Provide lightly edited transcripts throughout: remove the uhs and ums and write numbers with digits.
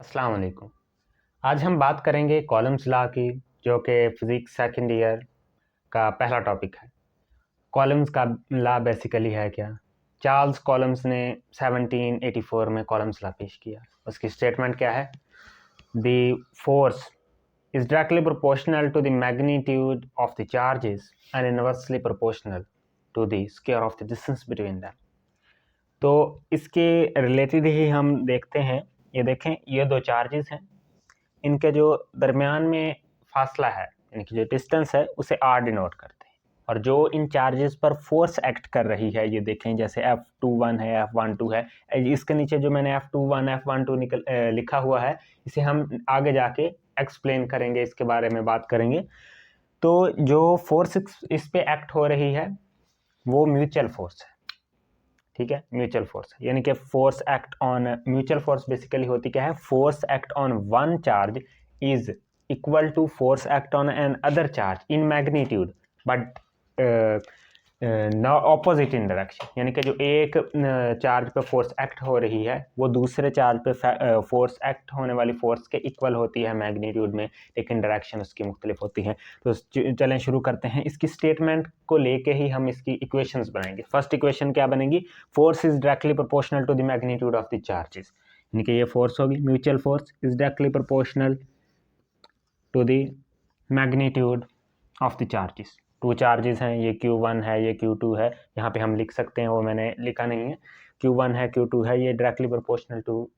अस्सलाम वालेकुम। आज हम बात करेंगे कॉलम्स लॉ की, जो कि फिज़िक्स सेकंड ईयर का पहला टॉपिक है। कॉलम्स का लॉ बेसिकली है क्या? चार्ल्स कॉलम्स ने 1784 में कॉलम्स लॉ पेश किया। उसकी स्टेटमेंट क्या है? The force is directly proportional to the magnitude of the charges and inversely proportional to the square of the distance between them. तो इसके रिलेटेड ही हम देखते हैं। ये देखें, ये दो चार्जेस हैं, इनके जो दरमियान में फासला है, इनकी जो डिस्टेंस है, उसे आर डिनोट करते हैं। और जो इन चार्जेस पर फोर्स एक्ट कर रही है, ये देखें, जैसे F21 है, F12 है, इसके नीचे जो मैंने F21 F12 लिखा हुआ है, इसे हम आगे जाके एक्सप्लेन करेंगे, इसके बारे में बात करेंगे। तो जो फोर्स इस पे एक्ट हो रही है वो म्यूचुअल फोर्स है, ठीक है। म्यूचुअल फोर्स यानी कि force act on mutual force basically होती क्या है? Force act on one charge is equal to force act on another charge in magnitude but ना ऑपोजिट इन डायरेक्शन। यानी कि जो एक चार्ज पे फोर्स एक्ट हो रही है वो दूसरे चार्ज पे फोर्स एक्ट होने वाली फोर्स के इक्वल होती है मैग्नीट्यूड में, लेकिन डायरेक्शन उसकी मुख्तलिफ होती है। तो चलें शुरू करते हैं। इसकी स्टेटमेंट को लेके ही हम इसकी इक्वेशंस बनाएंगे। फर्स्ट इक्वेशन क्या बनेगी? Force is directly proportional to the magnitude of the charges. यानी कि ये फोर्स होगी, mutual force is directly proportional to the magnitude of the charges. Two charges हैं, ये Q1 है, ये Q2 है। यहाँ पे हम लिख सकते हैं, वो मैंने लिखा नहीं है। Q1 है, Q2 है, ये directly proportional to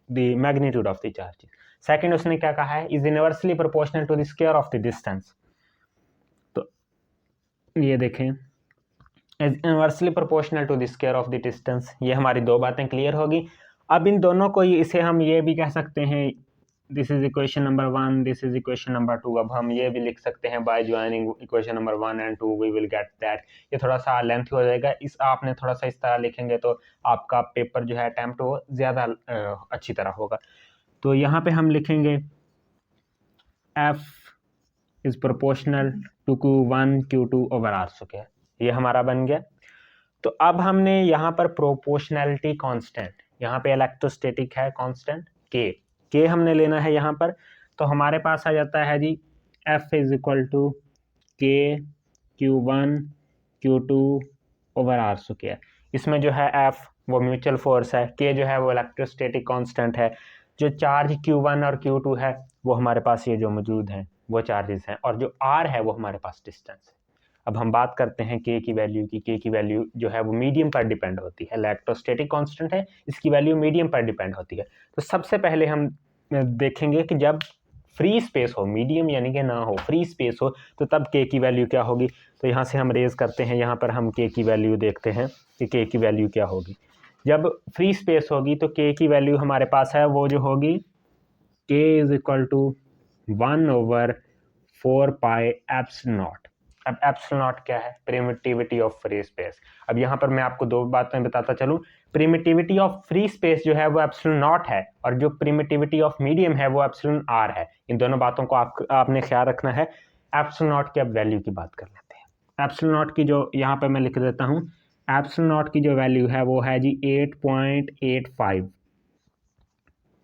the magnitude of the charges. Second उसने क्या कहा है? Is inversely proportional to the square of the distance. तो ये देखें, is inversely proportional to the square of the distance. ये हमारी दो बातें क्लियर होगी। अब इन दोनों को इसे हम ये भी कह सकते हैं, this is equation number 1, this is equation number 2। अब हम ये भी लिख सकते हैं, by joining equation number 1 and 2 we will get that. ये थोड़ा सा लेंथ हो जाएगा, इस आपने थोड़ा सा इस तरह लिखेंगे तो आपका पेपर जो है अटेम्प्ट वो ज़्यादा अच्छी तरह होगा। तो यहाँ पे हम लिखेंगे F is proportional to Q1 Q2 over R square. ये हमारा बन गया। तो अब हमने यहाँ पर प्रोपोर्शनैलिटी कांस्टेंट, यहाँ पे इलेक्ट्रोस्टैटिक है कांस्टेंट के हमने लेना है यहाँ पर। तो हमारे पास आ जाता है जी F इज इक्वल टू के Q1 Q2 over R square. इसमें जो है F वो म्यूचुअल फोर्स है, के जो है वो इलेक्ट्रोस्टैटिक कांस्टेंट है, जो चार्ज Q1 और Q2 है वो हमारे पास ये जो मौजूद हैं वो चार्जेस हैं, और जो R है वो हमारे पास डिस्टेंस है। अब हम बात करते हैं के की वैल्यू की। के की वैल्यू जो है वो मीडियम पर डिपेंड होती है, इलेक्ट्रोस्टैटिक कांस्टेंट है, इसकी वैल्यू मीडियम पर डिपेंड होती है। तो सबसे पहले हम देखेंगे कि जब फ्री स्पेस हो, मीडियम यानी कि ना हो, फ्री स्पेस हो, तो तब के की वैल्यू क्या होगी। तो यहाँ से हम रेज करते हैं, यहाँ पर हम के की वैल्यू देखते हैं कि के की वैल्यू क्या होगी। जब फ्री स्पेस होगी तो के की वैल्यू हमारे पास है वो जो होगी के इज इक्वल टू 1/4πε0। अब एप्सिलॉन क्या है? प्रिमिटिविटी ऑफ फ्री स्पेस। अब यहाँ पर मैं आपको दो बातें बताता चलूँ। प्रिमिटिविटी ऑफ फ्री स्पेस जो है वो एप्सिलॉन है, और जो प्रिमिटिविटी ऑफ मीडियम है वो एप्सिलॉन आर है। इन दोनों बातों को आपने ख्याल रखना है। एप्सिलॉन की अब वैल्यू की बात कर लेते हैं। एप्सिलॉन की जो यहाँ पर मैं लिख देता हूँ, एप्सिलॉन की जो वैल्यू है वो है जी 8.85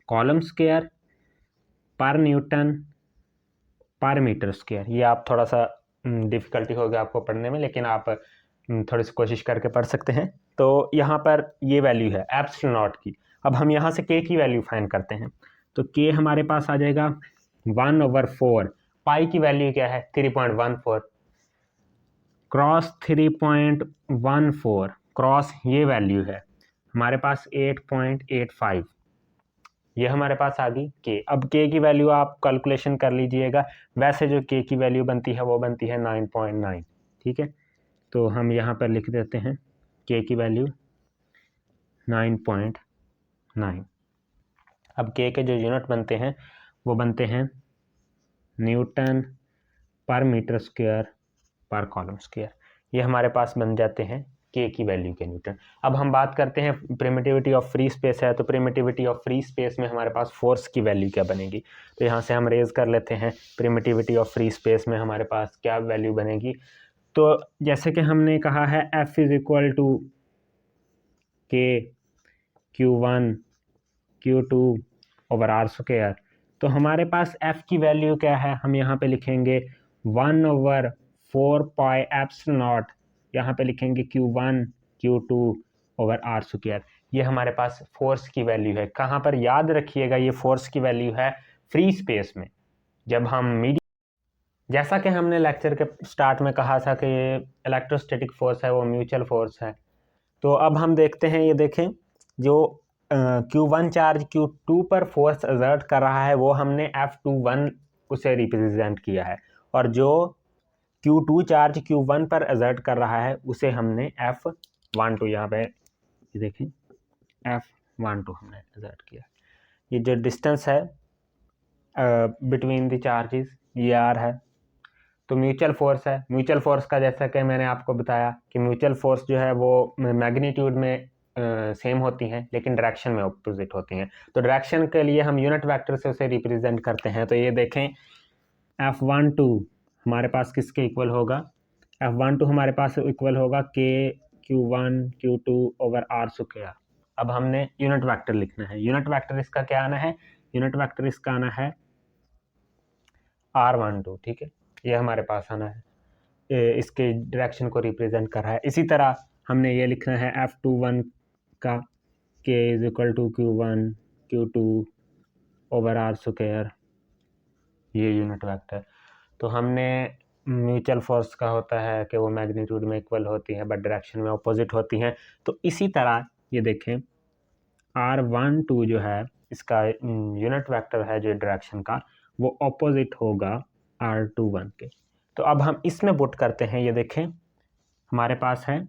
कॉलम स्क्वायर पर न्यूटन पर मीटर स्क्वायर। ये आप थोड़ा सा डिफ़िकल्टी होगी आपको पढ़ने में, लेकिन आप थोड़ी सी कोशिश करके पढ़ सकते हैं। तो यहाँ पर ये वैल्यू है एप्सिलॉन की। अब हम यहाँ से के की वैल्यू फाइंड करते हैं। तो के हमारे पास आ जाएगा 1/4। पाई की वैल्यू क्या है? 3.14 क्रॉस 3.14 क्रॉस ये वैल्यू है हमारे पास 8.85। ये हमारे पास आ गई के। अब के की वैल्यू आप कैलकुलेशन कर लीजिएगा। वैसे जो के की वैल्यू बनती है वो बनती है 9.9, ठीक है। तो हम यहाँ पर लिख देते हैं के की वैल्यू 9.9। अब के जो यूनिट बनते हैं वो बनते हैं न्यूटन पर मीटर स्क्वायर पर कॉलम स्क्वायर। ये हमारे पास बन जाते हैं के की वैल्यू के न्यूटन। अब हम बात करते हैं प्रिमिटिविटी ऑफ फ्री स्पेस है, तो प्रिमिटिविटी ऑफ फ्री स्पेस में हमारे पास फोर्स की वैल्यू क्या बनेगी। तो यहाँ से हम रेज कर लेते हैं, प्रिमिटिविटी ऑफ फ्री स्पेस में हमारे पास क्या वैल्यू बनेगी। तो जैसे कि हमने कहा है F इज इक्वल टू के Q1 Q2 over R square. तो हमारे पास F की वैल्यू क्या है, हम यहाँ पे लिखेंगे 1/4 पाई एप्सिलॉन नॉट, यहाँ पे लिखेंगे Q1 Q2 over R square. ये हमारे पास फोर्स की वैल्यू है। कहाँ पर, याद रखिएगा ये फोर्स की वैल्यू है फ्री स्पेस में। जब हम मीडियम, जैसा कि हमने लेक्चर के स्टार्ट में कहा था कि ये इलेक्ट्रोस्टैटिक फोर्स है वो म्यूचुअल फोर्स है। तो अब हम देखते हैं, ये देखें जो Q1 चार्ज Q2 पर फोर्स एक्सर्ट कर रहा है वो हमने F21 उसे रिप्रेजेंट किया है, और जो Q2 चार्ज Q1 पर एक्सर्ट कर रहा है उसे हमने F12, यहाँ पे ये देखें F12 हमने एक्सर्ट किया। ये जो डिस्टेंस है बिटवीन द चार्जेस ये आर है। तो म्यूचुअल फोर्स है, म्यूचुअल फोर्स का जैसा कि मैंने आपको बताया कि म्यूचुअल फोर्स जो है वो मैग्नीट्यूड में सेम होती हैं लेकिन डायरेक्शन में ऑपोजिट होती हैं। तो डायरेक्शन के लिए हम यूनिट वेक्टर से उसे रिप्रेजेंट करते हैं। तो ये देखें F12 हमारे पास किसके इक्वल होगा, F12 हमारे पास इक्वल होगा K Q1 Q2 over R square. अब हमने यूनिट वेक्टर लिखना है। यूनिट वेक्टर इसका क्या आना है, यूनिट वेक्टर इसका आना है R12, ठीक है, ये हमारे पास आना है, इसके डायरेक्शन को रिप्रेजेंट कर रहा है। इसी तरह हमने ये लिखना है F21 का K is equal to Q1 Q2 over R square, ये यूनिट वेक्टर। तो हमने म्यूचुअल फोर्स का होता है कि वो मैग्नीट्यूड में इक्वल होती हैं बट डायरेक्शन में अपोजिट होती हैं। तो इसी तरह ये देखें R12 जो है इसका यूनिट वेक्टर है जो डायरेक्शन का, वो अपोजिट होगा R21 के। तो अब हम इसमें पुट करते हैं, ये देखें हमारे पास है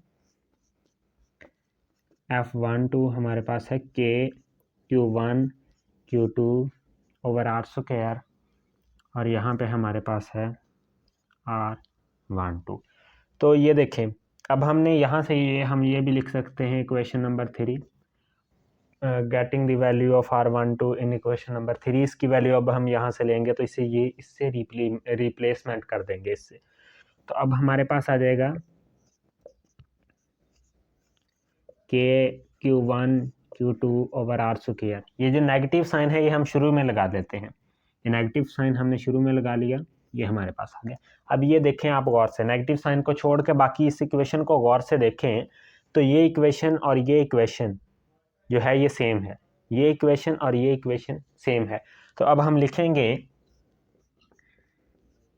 F12 हमारे पास है K Q1 Q2 over R square, और यहाँ पे हमारे पास है R12। तो ये देखें अब हमने यहाँ से हम ये भी लिख सकते हैं equation number 3, getting the value of R12 in equation number 3। इसकी वैल्यू अब हम यहाँ से लेंगे तो इससे रिप्लेसमेंट कर देंगे इससे। तो अब हमारे पास आ जाएगा K Q1 Q2 over R square. ये जो नेगेटिव साइन है ये हम शुरू में लगा देते हैं, ये नेगेटिव साइन हमने शुरू में लगा लिया, ये हमारे पास आ गया। अब ये देखें आप गौर से, नेगेटिव साइन को छोड़ के बाकी इस इक्वेशन को गौर से देखें तो ये इक्वेशन और ये इक्वेशन जो है ये सेम है, ये इक्वेशन और ये इक्वेशन सेम है। तो अब हम लिखेंगे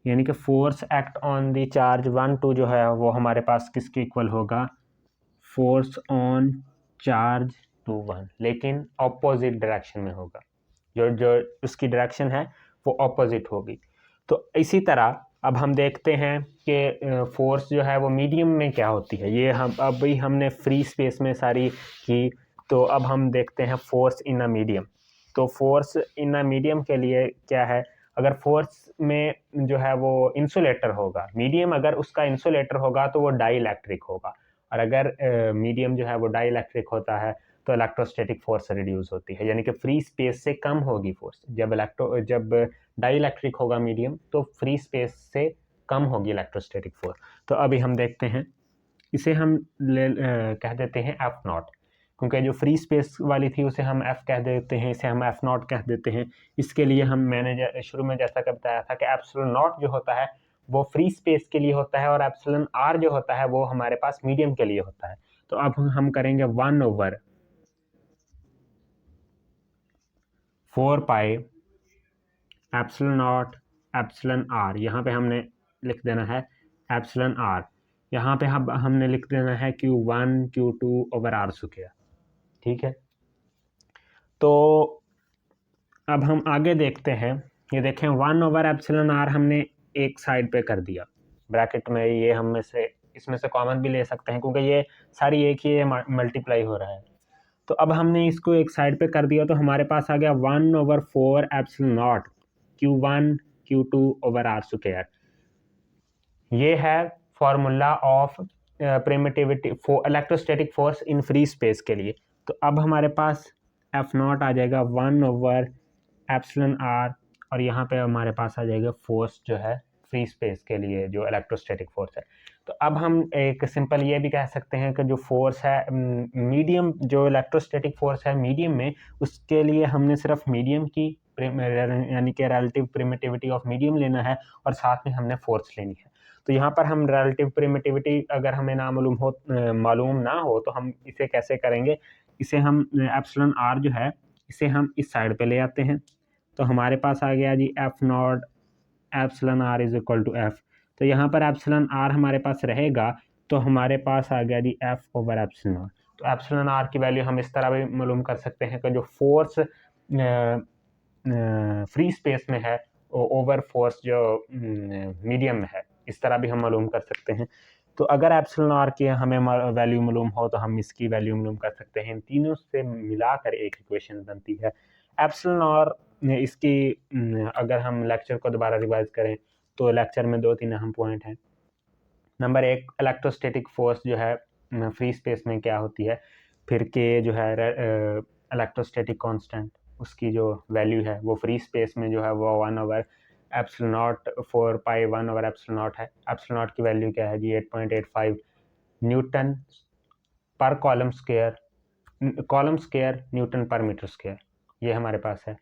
यानी कि force act on the charge 1 2 जो है वो हमारे पास किसके इक्वल होगा, फोर्स ऑन चार्ज 2 1, लेकिन ऑपोजिट डायरेक्शन में होगा, जो जो उसकी डायरेक्शन है वो ऑपोजिट होगी। तो इसी तरह अब हम देखते हैं कि फोर्स जो है वो मीडियम में क्या होती है, ये हम अभी हमने फ्री स्पेस में सारी की। तो अब हम देखते हैं फोर्स इन अ मीडियम। तो फोर्स इन अ मीडियम के लिए क्या है, अगर फोर्स में जो है वो इंसुलेटर होगा, मीडियम अगर उसका इंसुलेटर होगा तो वो डाई इलेक्ट्रिक होगा, और अगर मीडियम जो है वो डाई इलेक्ट्रिक होता है तो इलेक्ट्रोस्टैटिक फोर्स रिड्यूस होती है, यानी कि फ्री स्पेस से कम होगी फोर्स। जब डाई इलेक्ट्रिक होगा मीडियम तो फ्री स्पेस से कम होगी इलेक्ट्रोस्टैटिक फोर्स। तो अभी हम देखते हैं, इसे हम कह देते हैं F0, क्योंकि जो फ्री स्पेस वाली थी उसे हम F कह देते हैं, इसे हम F0 कह देते हैं। इसके लिए मैंने शुरू में जैसा कि बताया था कि एप्सिलॉन नॉट जो होता है वो फ्री स्पेस के लिए होता है, और एप्सिलॉन R जो होता है वो हमारे पास मीडियम के लिए होता है। तो अब हम करेंगे 1/4 pi epsilon not epsilon R, यहाँ पे हमने लिख देना है एप्सिलॉन R, यहाँ पे हमने लिख देना है Q1 Q2 over R square, ठीक है। तो अब हम आगे देखते हैं, ये देखें 1/एप्सिलॉन R हमने एक साइड पे कर दिया ब्रैकेट में, ये हम में से इसमें से कॉमन भी ले सकते हैं क्योंकि ये सारी एक ही मल्टीप्लाई हो रहा है। तो अब हमने इसको एक साइड पे कर दिया तो हमारे पास आ गया 1/4 epsilon naught Q1 Q2 over R square. ये है formula of permittivity for electrostatic force in free space के लिए। तो अब हमारे पास F0 आ जाएगा 1/एप्सिलॉन R, और यहाँ पे हमारे पास आ जाएगा फोर्स जो है फ्री स्पेस के लिए जो इलेक्ट्रोस्टैटिक फोर्स है। तो अब हम एक सिंपल ये भी कह सकते हैं कि जो फोर्स है मीडियम, जो इलेक्ट्रोस्टैटिक फोर्स है मीडियम में, उसके लिए हमने सिर्फ मीडियम की यानी कि रिलेटिव परमिटिविटी ऑफ मीडियम लेना है और साथ में हमने फोर्स लेनी है। तो यहाँ पर हम रिलेटिव परमिटिविटी अगर हमें मालूम ना हो तो हम इसे कैसे करेंगे, इसे हम एप्सिलॉन आर जो है इसे हम इस साइड पे ले आते हैं। तो हमारे पास आ गया G F naught epsilon R is equal to F. तो यहाँ पर एप्सिलॉन आर हमारे पास रहेगा तो हमारे पास आ गया G F over epsilon R. तो एप्सिलॉन आर की वैल्यू हम इस तरह भी मालूम कर सकते हैं कि जो फोर्स फ्री स्पेस में है ओवर फोर्स जो मीडियम में है, इस तरह भी हम मालूम कर सकते हैं। तो अगर एप्सिलॉन आर की हमें वैल्यू मालूम हो तो हम इसकी वैल्यू मालूम कर सकते हैं। इन तीनों से मिलाकर एक इक्वेशन बनती है एप्सिलॉन आर। इसकी अगर हम लेक्चर को दोबारा रिवाइज करें तो लेक्चर में 2-3 अहम पॉइंट हैं। नंबर 1, इलेक्ट्रोस्टैटिक फोर्स जो है फ्री स्पेस में क्या होती है, फिर के जो है इलेक्ट्रोस्टैटिक कांस्टेंट, उसकी जो वैल्यू है वो फ्री स्पेस में जो है वो 1 over epsilon not 4 pi 1 over epsilon not है। एप्सिलॉन नॉट की वैल्यू क्या है जी 8.85 न्यूटन पर कॉलम स्क्वायर न्यूटन पर मीटर स्क्वायर, ये हमारे पास है।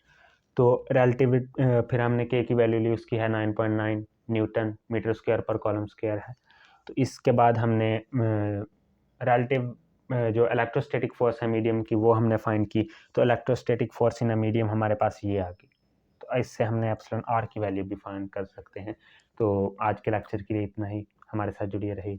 तो रिलेटिव फिर हमने के की वैल्यू ली, उसकी है 9.9 न्यूटन मीटर स्क्वायर पर कॉलम स्क्वायर है। तो इसके बाद हमने रिलेटिव जो इलेक्ट्रोस्टैटिक फोर्स है मीडियम की वो हमने फाइंड की। तो electrostatic force in a medium हमारे पास ये आ गई। तो इससे हमने एप्सिलॉन आर की वैल्यू भी फाइंड कर सकते हैं। तो आज के लेक्चर के लिए इतना ही, हमारे साथ जुड़िए रहिए।